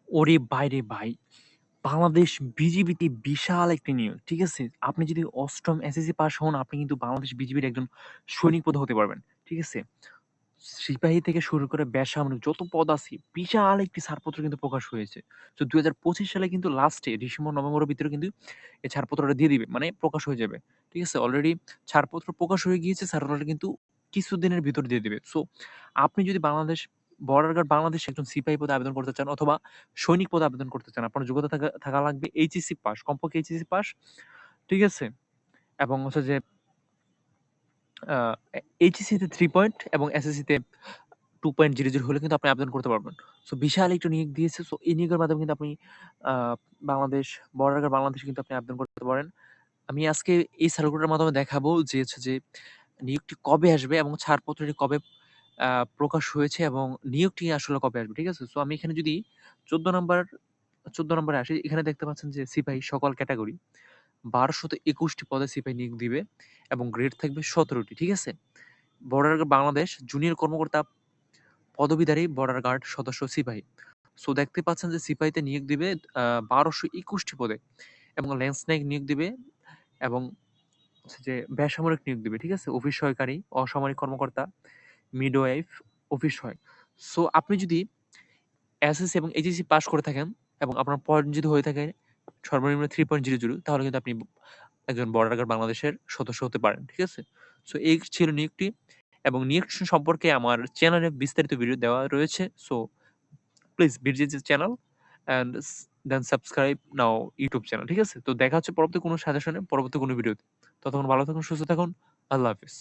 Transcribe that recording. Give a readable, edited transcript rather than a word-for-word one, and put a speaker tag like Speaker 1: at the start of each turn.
Speaker 1: ওরে ভাই রে ভাই! বাংলাদেশ বিজিবিতে বিশাল একটি নিয়োগ। ঠিক আছে? আপনি যদি ৮ম এসএসসি পাস হন, আপনি কিন্তু বাংলাদেশ বিজিবির একজন সৈনিক পদে হতে পারবেন। ঠিক আছে? সিপাহী থেকে শুরু করে বেসামরিক যত পদ আছে, বিশাল একটি ছাড়পত্র কিন্তু প্রকাশ হয়েছে। তো ২০২৫ সালে কিন্তু লাস্টে ডিসেম্বর-নভেম্বরের ভিতরে কিন্তু এই ছাড়পত্রটা দিয়ে দিবে। মানে প্রকাশ হয়ে যাবে। ঠিক আছে? অলরেডি ছাড়পত্র প্রকাশ হয়ে গিয়েছে। ছাড়পত্রটা কিন্তু কিছুদিনের ভিতর দিয়ে দিবে। সো আপনি যদি বর্ডার গার্ড বাংলাদেশে একজন সিপাহি পদে আবেদন করতে চান অথবা সৈনিক পদে আবেদন করতে চান, আপনার যোগ্যতা থাকা লাগবে এইচএসসি পাস। কমপক্ষে এইচএসসি পাস। ঠিক আছে? এবং হচ্ছে যে আ এইচএসসি তে 3 পয়েন্ট এবং এসএসসি তে 2.00 হলে কিন্তু আপনি আবেদন করতে পারবেন। সো বিশাল একটু নিয়োগ দিয়েছে। সো এই নিয়োগের মাধ্যমে কিন্তু আপনি আ বাংলাদেশ বর্ডার গার্ড বাংলাদেশে কিন্তু আপনি আবেদন করতে পারেন। আমি আজকে এই সার্কুলারের মাধ্যমে দেখাবো যে হচ্ছে যে নিয়োগটি কবে আসবে এবং ছাড়পত্রটি কবে আ প্রকাশ হয়েছে এবং নিয়োগটি আসলে কবে আসবে। ঠিক আছে? সো আমি এখানে যদি ১৪ নাম্বার ১৪ নম্বরে আসি, এখানে দেখতে পাচ্ছেন যে সিপাহি সকল ক্যাটেগরি ১২২১ টি পদে সিপাহি নিয়োগ দিবে এবং গ্রেড থাকবে ১৭ টি। ঠিক আছে? বর্ডার গার্ড বাংলাদেশ জুনিয়র কর্মকর্তা পদবীধারী বর্ডার গার্ড সদস্য সিপাহি। সো দেখতে পাচ্ছেন যে সিপাহিতে নিয়োগ দিবে ১২২১ টি পদে এবং ল্যান্স নায়ক নিয়োগ দিবে এবং হচ্ছে যে বেসামরিক নিয়োগ দিবে। ঠিক আছে? অফিস সহকারী, অসামরিক কর্মকর্তা, মিডওয়াইফ, অফিস সহায়ক। সো আপনি যদি এসএসসি এবং এইচএসসি পাস করে থাকেন এবং আপনার পয়েন্ট যদি হয়ে থাকে সর্বনিম্ন 3.00 তাহলে কিন্তু আপনি একজন বর্ডার গার্ড বাংলাদেশের সদস্য হতে পারেন। ঠিক আছে? সো এই ছিল নিয়োগটি এবং নিয়োগ সম্পর্কে আমার চ্যানেলে বিস্তারিত ভিডিও দেওয়া রয়েছে। So please visit the channel and then subscribe now YouTube channel. ঠিক আছে? তো দেখা হচ্ছে পরবর্তী কোনো সাজেশনে, পরবর্তী কোনো ভিডিওতে। ততক্ষণ ভালো থাকুন, সুস্থ থাকুন। আল্লাহ হাফেজ।